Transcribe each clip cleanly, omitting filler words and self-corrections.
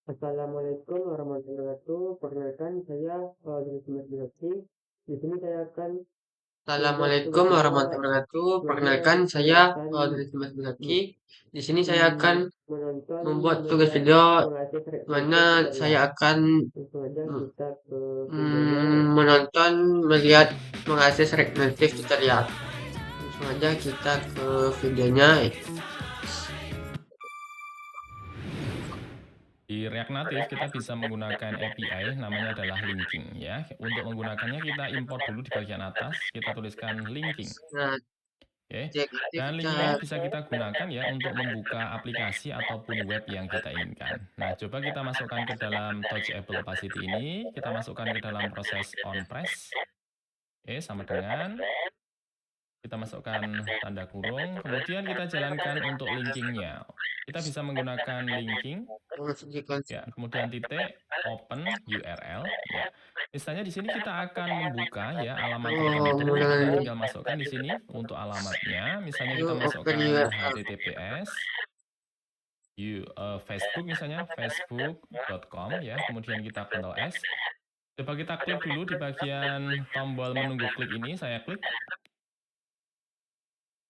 Assalamualaikum warahmatullahi wabarakatuh. Perkenalkan saya Dimas Binati. Di sini saya akan Assalamualaikum warahmatullahi wabarakatuh. Perkenalkan saya Dimas Binati. Di sini saya akan menonton membuat tugas melihat video mengakses mana rekomendasi kita saya lihat. akan Langsung aja kita ke videonya ya. menonton, melihat, mengakses native tutorial. Langsung aja kita ke videonya. Di React Native kita bisa menggunakan API namanya adalah linking ya. Untuk menggunakannya kita import dulu di bagian atas, kita tuliskan linking. Nah, Oke. jadi Dan kita linking ini bisa kita gunakan ya untuk membuka aplikasi ataupun web yang kita inginkan. Nah, coba kita masukkan ke dalam touchable opacity ini, kita masukkan ke dalam proses on press. Oke, sama dengan kita masukkan tanda kurung, kemudian kita jalankan untuk linkingnya. Kita bisa menggunakan linking masuk di ya, kemudian titik open URL ya. Misalnya di sini kita akan membuka ya alamat tertentu, kita tinggal masukkan di sini untuk alamatnya. Misalnya kita open masukkan URL. https Facebook misalnya facebook.com ya, kemudian kita Ctrl S. Coba kita klik dulu di bagian tombol menunggu klik ini, saya klik.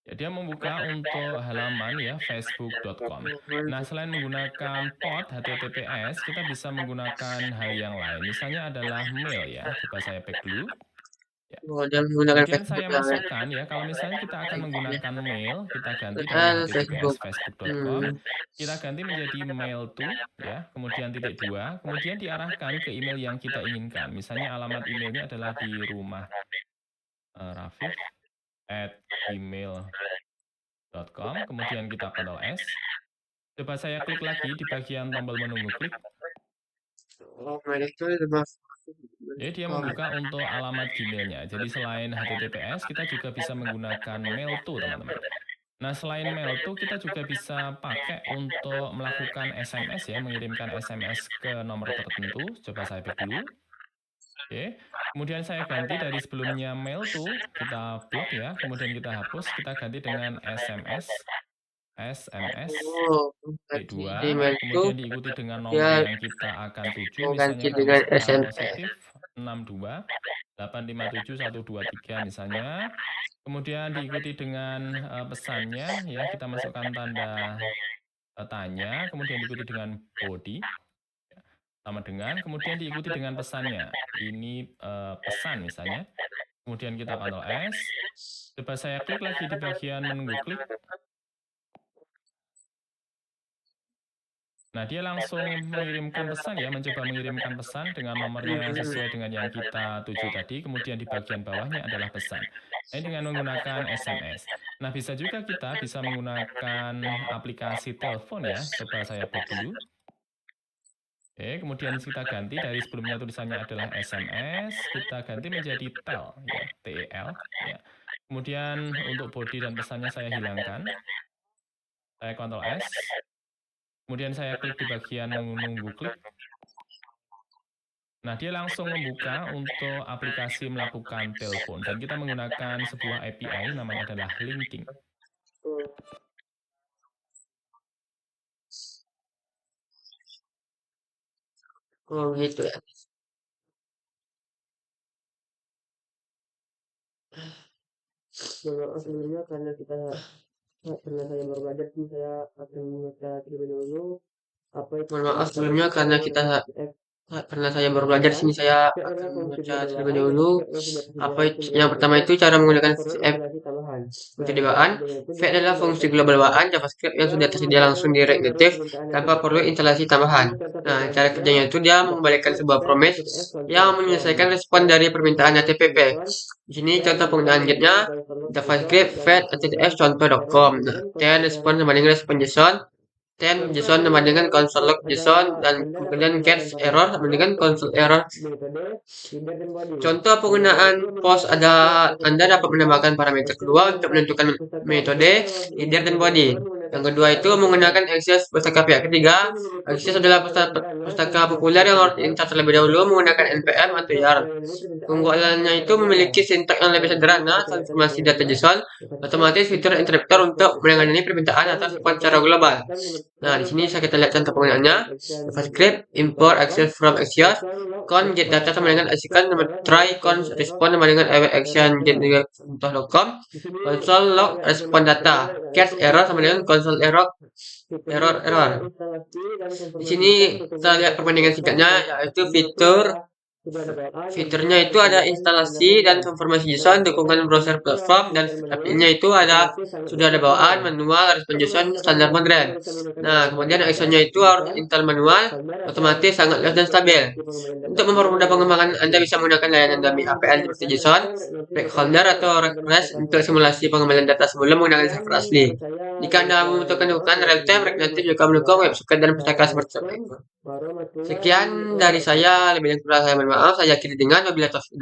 Ya, dia membuka untuk halaman ya facebook.com. Nah, selain menggunakan port HTTPS, kita bisa menggunakan hal yang lain. Misalnya adalah mail ya. Coba saya pack dulu. Ya. Dan menggunakan Kemudian Facebook saya yang masukkan ya, kalau misalnya kita akan menggunakan mail, kita ganti dari total https Facebook. facebook.com, kita ganti menjadi mail to ya, kemudian titik 2, kemudian diarahkan ke email yang kita inginkan. Misalnya alamat emailnya adalah di rumah rafif@gmail.com, kemudian kita Ctrl S. Coba saya klik lagi di bagian tombol menunggu klik. Oh, itu lebih Jadi dia membuka untuk alamat Gmailnya. Jadi selain HTTPS, kita juga bisa menggunakan mail to, teman-teman. Nah, selain mail to, kita juga bisa pakai untuk melakukan SMS ya, mengirimkan SMS ke nomor tertentu. Coba saya back dulu. Oke. Kemudian saya ganti dari sebelumnya mail to, kita blok ya, kemudian kita hapus, kita ganti dengan SMS. SMS ganti B2, di email itu kemudian diikuti dengan nomor dia yang kita akan tuju, mau ganti misalnya dengan tulis pesan SMS. positif 62 857 123 misalnya. Kemudian diikuti dengan pesannya ya, kita masukkan tanda tanya, kemudian diikuti dengan body sama dengan, kemudian diikuti dengan pesannya. Ini pesan misalnya. Kemudian kita Ctrl S. Coba saya klik lagi di bagian menunggu klik. Nah, dia langsung mengirimkan pesan ya, mencoba mengirimkan pesan dengan nomornya sesuai dengan yang kita tuju tadi. Kemudian di bagian bawahnya adalah pesan. Ini dengan menggunakan SMS. Nah, bisa juga kita bisa menggunakan aplikasi telepon ya. Coba saya back dulu. Oke, kemudian kita ganti dari sebelumnya tulisannya adalah SMS, kita ganti menjadi tel ya, TEL ya. Kemudian untuk body dan pesannya saya hilangkan. Saya Ctrl S. Kemudian saya klik di bagian menunggu klik. Nah, dia langsung membuka untuk aplikasi melakukan telepon. Dan kita menggunakan sebuah API namanya adalah linking. Oh gitu ya. Sebelumnya karena saya baru belajar, saya akan membaca terlebih dahulu apa itu Mohon maaf sebelumnya karena karena saya baru belajar di sini, saya akan membaca terlebih dahulu. Yang pertama itu cara menggunakan fungsi bawaan. V adalah fungsi global bawaan JavaScript yang sudah tersedia langsung di React Native tanpa perlu instalasi tambahan. Nah, cara kerjanya itu dia mengembalikan sebuah promise yang menyelesaikan respon dari permintaan HTTP. Di sini contoh penggunaan get-nya JavaScript fed https contoh.com. Nah, dan respon sama dengan respon JSON. JSON sama dengan console log JSON, dan kemudian catch error sama dengan console error. Contoh penggunaan post Anda dapat menambahkan parameter kedua untuk menentukan metode header dan body. Yang kedua itu menggunakan Access pustaka pihak ketiga. Access adalah pustaka populer yang harus diinstal terlebih dahulu menggunakan npm atau yarn. Keunggulannya itu memiliki sintak yang lebih sederhana, transformasi data JSON, otomatis fitur interpreter untuk menangani permintaan atau support secara global. Nah, di sini kita lihat contoh penggunaannya. JavaScript, import access from Axios, con get data sama dengan action, try con respond sama dengan action get.com, console log respond data, catch error sama dengan console error. Di sini kita lihat perbandingan singkatnya, yaitu fiturnya itu ada instalasi dan transformasi JSON, dukungan browser platform, dan API-nya itu sudah ada bawaan, manual, respon JSON, standar modern. Nah, kemudian actionnya itu harus install manual, otomatis, sangat luas dan stabil. Untuk mempermudah pengembangan, Anda bisa menggunakan layanan dummy API seperti JSON, Stakeholder, atau REST untuk simulasi pengembangan data sebelum menggunakan server asli. Jika Anda membutuhkan dukungan real-time, React Native juga mendukung web socket dan pustaka seperti itu. Sekian dari saya, lebih kurang saya mohon maaf. Saya akhiri dengan wabillahi taufiq.